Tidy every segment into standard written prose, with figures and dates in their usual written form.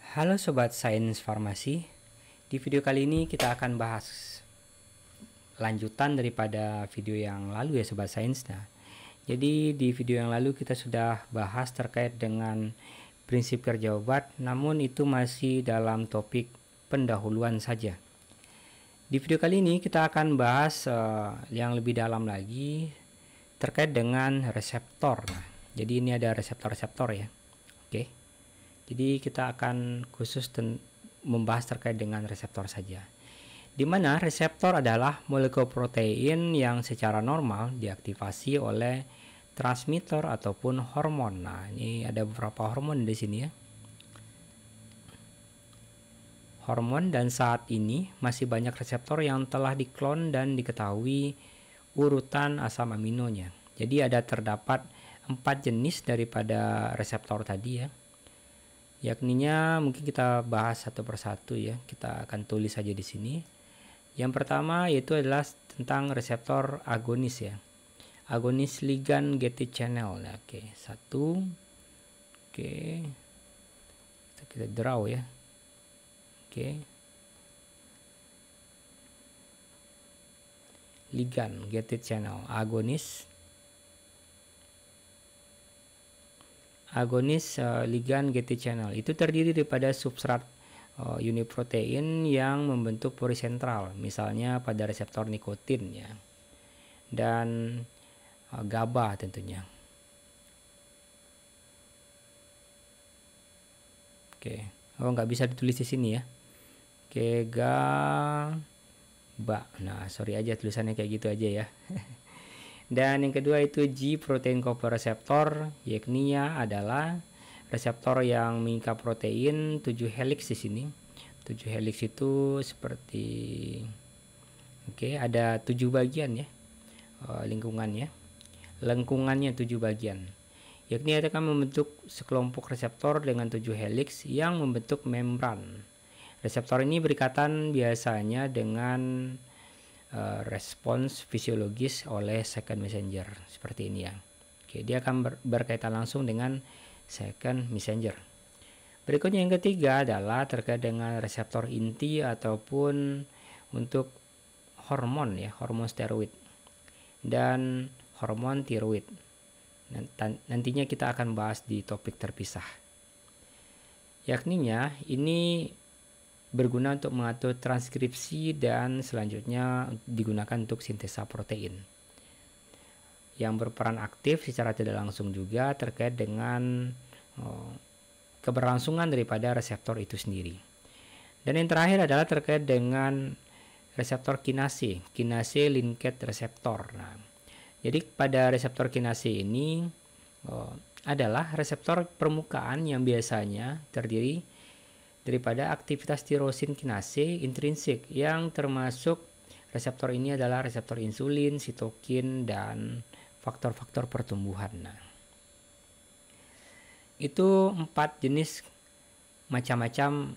Halo Sobat Sains Farmasi. Di video kali ini kita akan bahas lanjutan daripada video yang lalu ya Sobat Sains. Nah, jadi di video yang lalu kita sudah bahas terkait dengan prinsip kerja obat, namun itu masih dalam topik pendahuluan saja. Di video kali ini kita akan bahas yang lebih dalam lagi terkait dengan reseptor. Nah, jadi ini ada reseptor-reseptor ya. Oke. Jadi kita akan khusus membahas terkait dengan reseptor saja. Di mana reseptor adalah molekul protein yang secara normal diaktifasi oleh transmitter ataupun hormon. Nah, ini ada beberapa hormon di sini ya. Hormon, dan saat ini masih banyak reseptor yang telah diklon dan diketahui urutan asam aminonya. Jadi terdapat 4 jenis daripada reseptor tadi ya. Yakninya mungkin kita bahas satu persatu ya. Kita akan tulis saja di sini. Yang pertama yaitu adalah tentang reseptor agonis ya. Agonis ligand gated channel. Nah, oke, satu. Oke. Kita draw ya. Oke. Ligand gated channel agonis. Ligand gated channel itu terdiri daripada substrat uniprotein yang membentuk pori sentral, misalnya pada reseptor nikotin ya, dan GABA tentunya. Oke, nggak bisa ditulis di sini ya. Oke, GABA. Nah, sorry aja tulisannya kayak gitu aja ya. Dan yang kedua itu G protein coproreceptor, yakninya adalah reseptor yang mengikat protein 7 helix di sini. 7 helix itu seperti ada 7 bagian ya. Lengkungannya 7 bagian. Yakni akan membentuk sekelompok reseptor dengan 7 helix yang membentuk membran. Reseptor ini berikatan biasanya dengan respons fisiologis oleh second messenger seperti ini ya. Oke, dia akan berkaitan langsung dengan second messenger. Berikutnya yang ketiga adalah terkait dengan reseptor inti ataupun untuk hormon ya, hormon steroid dan hormon tiroid. Nantinya kita akan bahas di topik terpisah. Yakninya ini berguna untuk mengatur transkripsi dan selanjutnya digunakan untuk sintesa protein. Yang berperan aktif secara tidak langsung juga terkait dengan keberlangsungan daripada reseptor itu sendiri. Dan yang terakhir adalah terkait dengan reseptor kinase linked reseptor. Nah, jadi pada reseptor kinase ini adalah reseptor permukaan yang biasanya terdiri daripada aktivitas tirosin kinase intrinsik, yang termasuk reseptor ini adalah reseptor insulin, sitokin, dan faktor-faktor pertumbuhan. Nah, itu 4 jenis macam-macam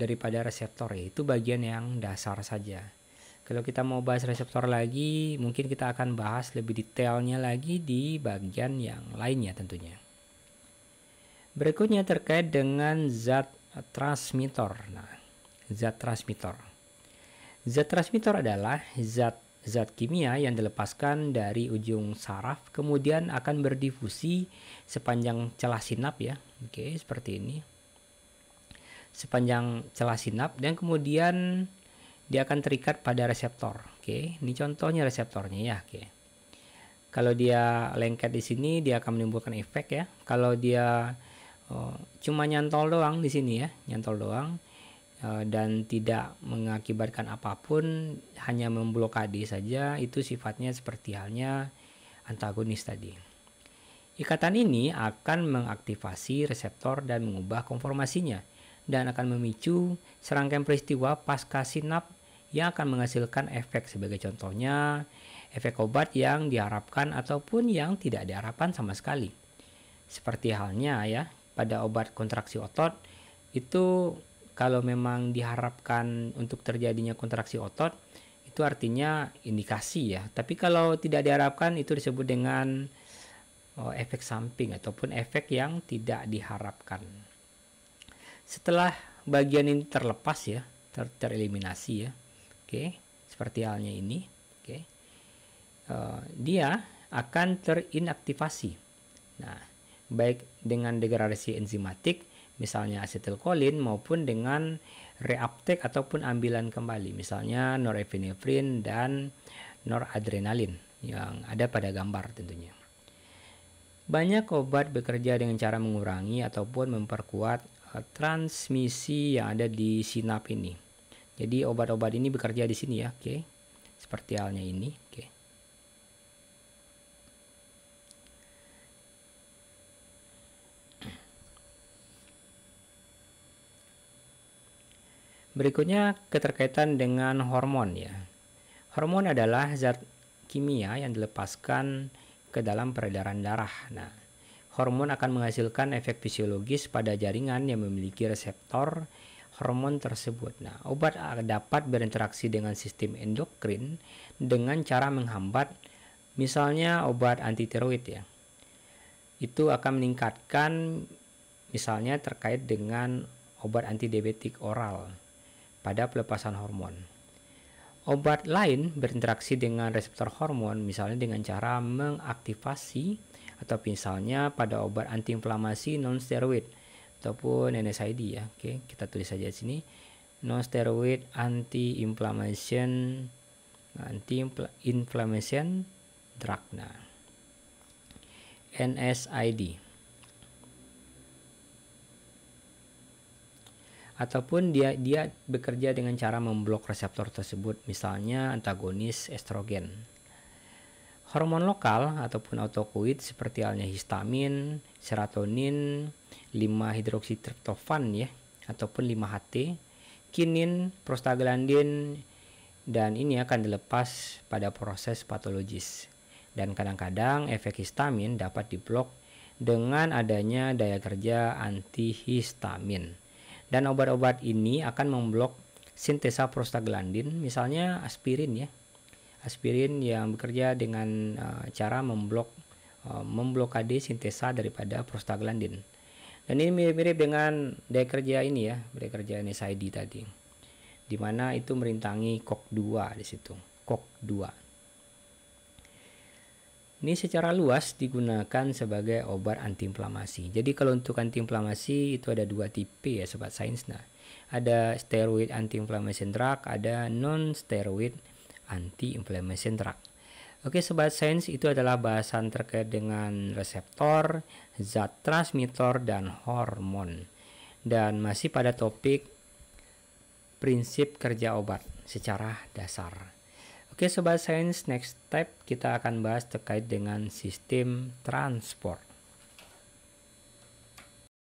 daripada reseptor ya. Itu bagian yang dasar saja. Kalau kita mau bahas reseptor lagi, mungkin kita akan bahas lebih detailnya lagi di bagian yang lainnya tentunya. Berikutnya terkait dengan zat transmitter. Nah, zat transmitter adalah zat kimia yang dilepaskan dari ujung saraf kemudian akan berdifusi sepanjang celah sinap ya. Oke, seperti ini. Sepanjang celah sinap dan kemudian dia akan terikat pada reseptor. Oke, ini contohnya reseptornya ya. Oke. Kalau dia lengket di sini dia akan menimbulkan efek ya. Kalau dia cuma nyantol doang di sini ya, nyantol doang dan tidak mengakibatkan apapun, hanya memblokade saja, itu sifatnya seperti halnya antagonis tadi. Ikatan ini akan mengaktifasi reseptor dan mengubah konformasinya dan akan memicu serangkaian peristiwa pasca sinap yang akan menghasilkan efek, sebagai contohnya efek obat yang diharapkan ataupun yang tidak diharapkan sama sekali. Seperti halnya ya pada obat kontraksi otot, itu kalau memang diharapkan untuk terjadinya kontraksi otot, itu artinya indikasi ya. Tapi kalau tidak diharapkan, itu disebut dengan efek samping ataupun efek yang tidak diharapkan. Setelah bagian ini terlepas ya, tereliminasi ya, oke, seperti halnya ini, oke, dia akan terinaktivasi. Nah, baik dengan degradasi enzimatik, misalnya asetilkolin, maupun dengan reuptake ataupun ambilan kembali, misalnya norepinefrin dan noradrenalin yang ada pada gambar tentunya. Banyak obat bekerja dengan cara mengurangi ataupun memperkuat transmisi yang ada di sinap ini. Jadi obat-obat ini bekerja di sini ya, oke. Seperti halnya ini, oke. Berikutnya keterkaitan dengan hormon ya. Hormon adalah zat kimia yang dilepaskan ke dalam peredaran darah. Nah, hormon akan menghasilkan efek fisiologis pada jaringan yang memiliki reseptor hormon tersebut. Nah, obat dapat berinteraksi dengan sistem endokrin dengan cara menghambat, misalnya obat antitiroid ya. Itu akan meningkatkan, misalnya terkait dengan obat antidiabetik oral pada pelepasan hormon. Obat lain berinteraksi dengan reseptor hormon, misalnya dengan cara mengaktifasi, atau misalnya pada obat antiinflamasi non-steroid ataupun NSAID ya. Oke, kita tulis saja di sini. Non-steroid anti-inflammation drug. Nah, NSAID. Ataupun dia bekerja dengan cara memblok reseptor tersebut, misalnya antagonis estrogen. Hormon lokal ataupun autokoid seperti halnya histamin, serotonin, 5-hidroksitriptofan ya, ataupun 5-HT, kinin, prostaglandin, dan ini akan dilepas pada proses patologis. Dan kadang-kadang efek histamin dapat diblok dengan adanya daya kerja antihistamin. Dan obat-obat ini akan memblok sintesa prostaglandin, misalnya aspirin ya. Aspirin yang bekerja dengan cara memblokade sintesa daripada prostaglandin. Dan ini mirip-mirip dengan daya kerja ini ya, daya kerja NSAID tadi. Di mana itu merintangi COX-2 di situ, COX-2. Ini secara luas digunakan sebagai obat antiinflamasi. Jadi kalau untuk antiinflamasi itu ada 2 tipe ya sobat sains. Nah, ada steroid anti-inflammation drug, ada non-steroid anti-inflammation drug. Oke sobat sains, itu adalah bahasan terkait dengan reseptor, zat transmitter, dan hormon. Dan masih pada topik prinsip kerja obat secara dasar. Oke sobat sains, next step kita akan bahas terkait dengan sistem transport.